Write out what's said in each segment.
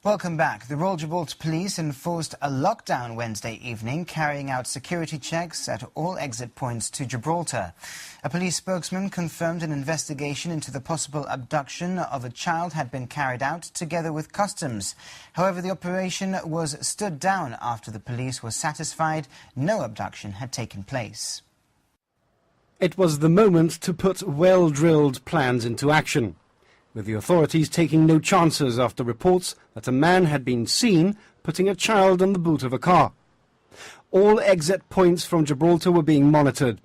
Welcome back. The Royal Gibraltar Police enforced a lockdown Wednesday evening, carrying out security checks at all exit points to Gibraltar. A police spokesman confirmed an investigation into the possible abduction of a child had been carried out together with customs. However, the operation was stood down after the police were satisfied no abduction had taken place. It was the moment to put well-drilled plans into action, with the authorities taking no chances after reports that a man had been seen putting a child on the boot of a car. All exit points from Gibraltar were being monitored,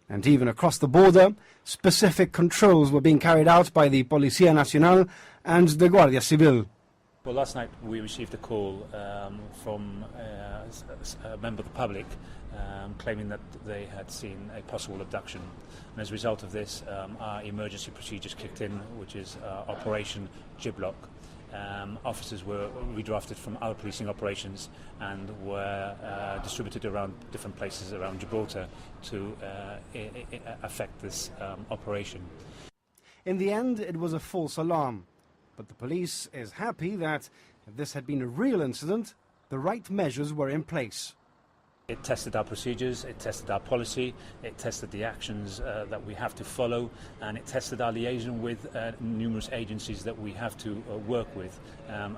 and even across the border, specific controls were being carried out by the Policía Nacional and the Guardia Civil. Well, last night we received a call from a member of the public claiming that they had seen a possible abduction. And as a result of this, our emergency procedures kicked in, which is Operation Giblock. Officers were redrafted from other policing operations and were distributed around different places around Gibraltar to affect this operation. In the end, it was a false alarm. But the police is happy that if this had been a real incident, the right measures were in place. It tested our procedures, it tested our policy, it tested the actions that we have to follow, and it tested our liaison with numerous agencies that we have to work with.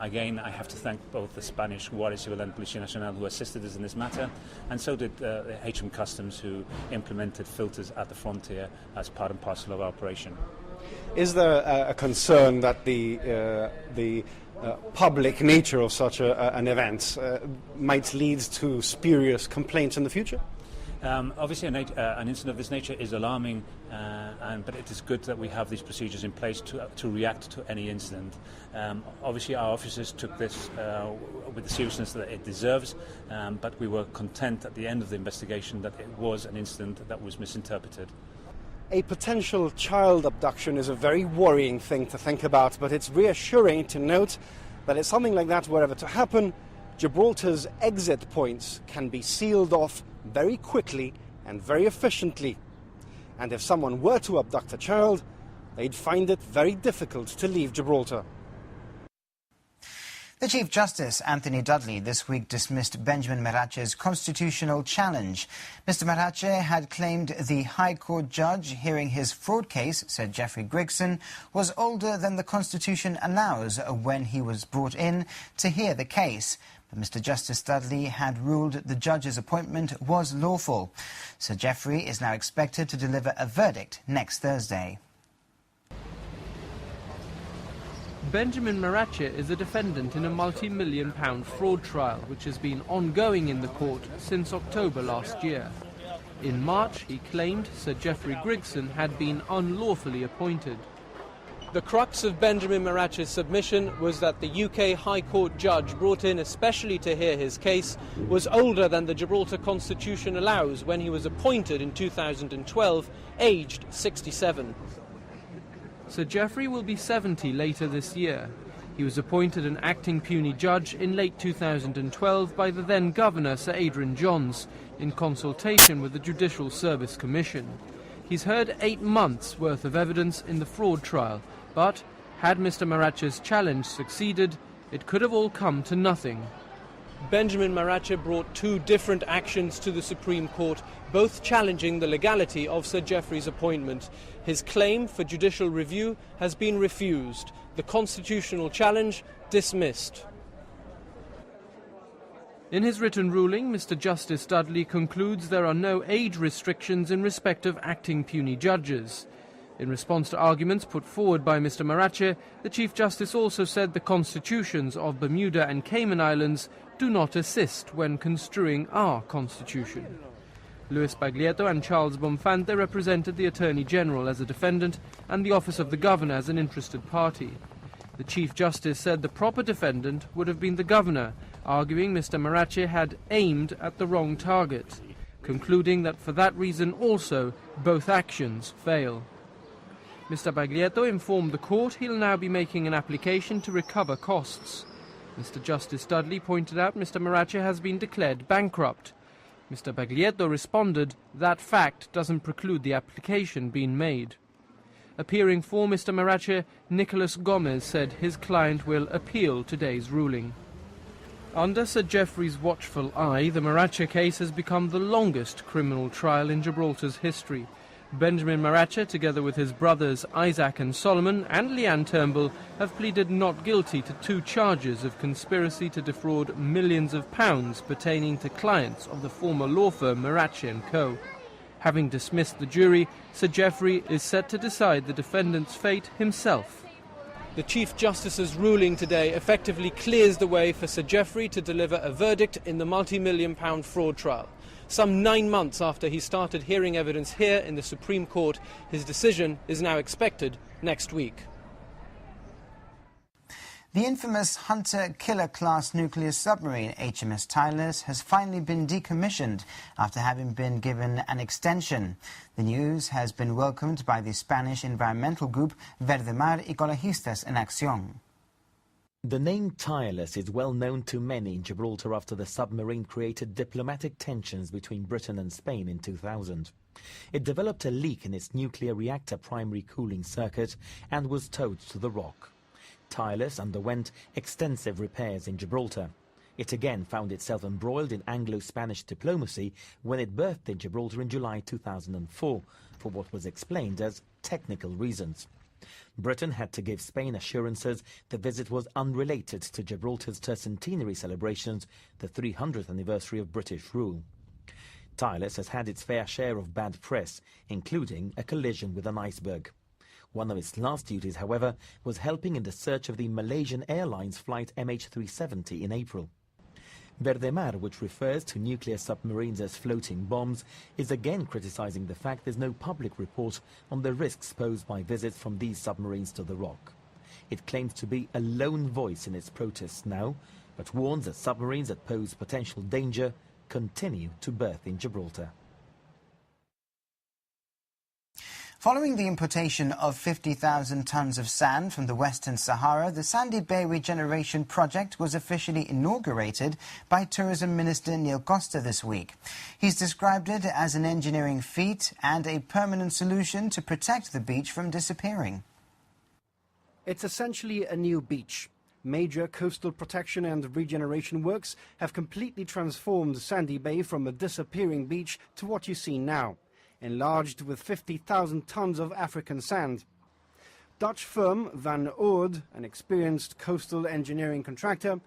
Again, I have to thank both the Spanish Guardia Civil and Policía Nacional who assisted us in this matter, and so did HM Customs, who implemented filters at the frontier as part and parcel of our operation. Is there a concern that the public nature of such an event might lead to spurious complaints in the future? Obviously, an incident of this nature is alarming, but it is good that we have these procedures in place to react to any incident. Obviously, our officers took this with the seriousness that it deserves, but we were content at the end of the investigation that it was an incident that was misinterpreted. A potential child abduction is a very worrying thing to think about, but it's reassuring to note that if something like that were ever to happen, Gibraltar's exit points can be sealed off very quickly and very efficiently. And if someone were to abduct a child, they'd find it very difficult to leave Gibraltar. The Chief Justice, Anthony Dudley, this week dismissed Benjamin Marache's constitutional challenge. Mr. Marache had claimed the High Court judge hearing his fraud case, Sir Geoffrey Grigson, was older than the Constitution allows when he was brought in to hear the case. But Mr. Justice Dudley had ruled the judge's appointment was lawful. Sir Geoffrey is now expected to deliver a verdict next Thursday. Benjamin Marache is a defendant in a multi-million-pound fraud trial which has been ongoing in the court since October last year. In March, he claimed Sir Geoffrey Grigson had been unlawfully appointed. The crux of Benjamin Marache's submission was that the UK High Court judge brought in especially to hear his case was older than the Gibraltar Constitution allows when he was appointed in 2012, aged 67. Sir Geoffrey will be 70 later this year. He was appointed an acting puisne judge in late 2012 by the then Governor Sir Adrian Johns in consultation with the Judicial Service Commission. He's heard 8 months' worth of evidence in the fraud trial, but had Mr. Marache's challenge succeeded, it could have all come to nothing. Benjamin Marache brought 2 different actions to the Supreme Court, both challenging the legality of Sir Geoffrey's appointment. His claim for judicial review has been refused. The constitutional challenge dismissed. In his written ruling, Mr. Justice Dudley concludes there are no age restrictions in respect of acting puisne judges. In response to arguments put forward by Mr. Marache, the Chief Justice also said the constitutions of Bermuda and Cayman Islands do not assist when construing our constitution. Luis Baglietto and Charles Bonfante represented the Attorney General as a defendant and the Office of the Governor as an interested party. The Chief Justice said the proper defendant would have been the Governor, arguing Mr. Marache had aimed at the wrong target, concluding that for that reason also both actions fail. Mr. Baglietto informed the court he'll now be making an application to recover costs. Mr. Justice Dudley pointed out Mr. Marache has been declared bankrupt. Mr. Baglietto responded that fact doesn't preclude the application being made. Appearing for Mr. Marache, Nicholas Gomez said his client will appeal today's ruling. Under Sir Geoffrey's watchful eye, the Marache case has become the longest criminal trial in Gibraltar's history. Benjamin Marache, together with his brothers Isaac and Solomon and Leanne Turnbull, have pleaded not guilty to 2 charges of conspiracy to defraud millions of pounds pertaining to clients of the former law firm Marache & Co. Having dismissed the jury, Sir Geoffrey is set to decide the defendant's fate himself. The Chief Justice's ruling today effectively clears the way for Sir Geoffrey to deliver a verdict in the multi-million-pound fraud trial. Some 9 months after he started hearing evidence here in the Supreme Court, his decision is now expected next week. The infamous hunter-killer class nuclear submarine HMS Tireless has finally been decommissioned after having been given an extension. The news has been welcomed by the Spanish environmental group Verde Mar Ecologistas en Acción. The name Tireless is well known to many in Gibraltar after the submarine created diplomatic tensions between Britain and Spain in 2000. It developed a leak in its nuclear reactor primary cooling circuit and was towed to the Rock. Tireless underwent extensive repairs in Gibraltar. It again found itself embroiled in Anglo-Spanish diplomacy when it berthed in Gibraltar in July 2004 for what was explained as technical reasons. Britain had to give Spain assurances the visit was unrelated to Gibraltar's tercentenary celebrations, the 300th anniversary of British rule. Tireless has had its fair share of bad press, including a collision with an iceberg. One of its last duties, however, was helping in the search of the Malaysian Airlines flight MH370 in April. Verde Mar, which refers to nuclear submarines as floating bombs, is again criticizing the fact there's no public report on the risks posed by visits from these submarines to the Rock. It claims to be a lone voice in its protests now, but warns that submarines that pose potential danger continue to berth in Gibraltar. Following the importation of 50,000 tons of sand from the Western Sahara, the Sandy Bay Regeneration Project was officially inaugurated by Tourism Minister Neil Costa this week. He's described it as an engineering feat and a permanent solution to protect the beach from disappearing. It's essentially a new beach. Major coastal protection and regeneration works have completely transformed Sandy Bay from a disappearing beach to what you see now, enlarged with 50,000 tons of African sand. Dutch firm Van Oord, an experienced coastal engineering contractor,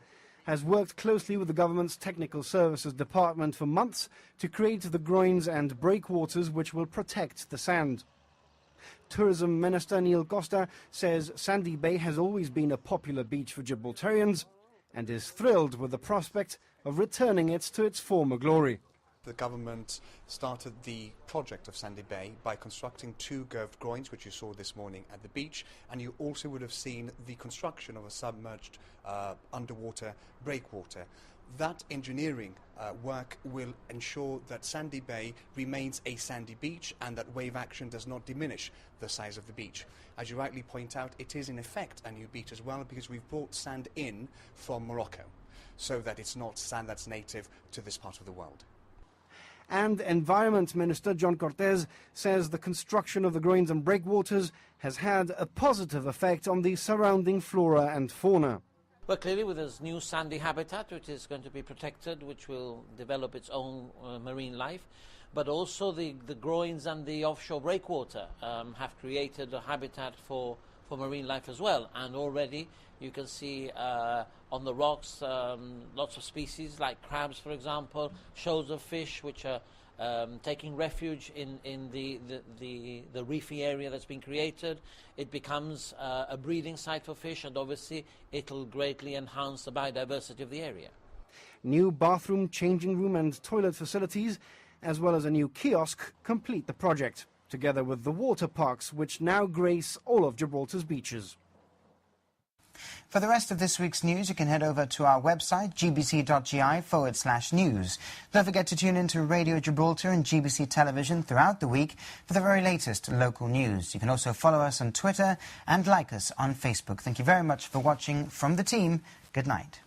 has worked closely with the government's technical services department for months to create the groins and breakwaters which will protect the sand. Tourism Minister Neil Costa says Sandy Bay has always been a popular beach for Gibraltarians and is thrilled with the prospect of returning it to its former glory. The government started the project of Sandy Bay by constructing 2 curved groins, which you saw this morning at the beach, and you also would have seen the construction of a submerged underwater breakwater. That engineering work will ensure that Sandy Bay remains a sandy beach and that wave action does not diminish the size of the beach. As you rightly point out, it is in effect a new beach as well because we've brought sand in from Morocco, so that it's not sand that's native to this part of the world. And Environment Minister John Cortez says the construction of the groins and breakwaters has had a positive effect on the surrounding flora and fauna. Well, clearly with this new sandy habitat, which is going to be protected, which will develop its own marine life, but also the groins and the offshore breakwater have created a habitat for marine life as well. And already you can see on the rocks lots of species like crabs, for example, shoals of fish which are taking refuge in the reefy area that's been created. It becomes a breeding site for fish, and obviously it'll greatly enhance the biodiversity of the area. New bathroom, changing room and toilet facilities, as well as a new kiosk, complete the project, together with the water parks which now grace all of Gibraltar's beaches. For the rest of this week's news, you can head over to our website, gbc.gi/news. Don't forget to tune into Radio Gibraltar and GBC Television throughout the week for the very latest local news. You can also follow us on Twitter and like us on Facebook. Thank you very much for watching. From the team, good night.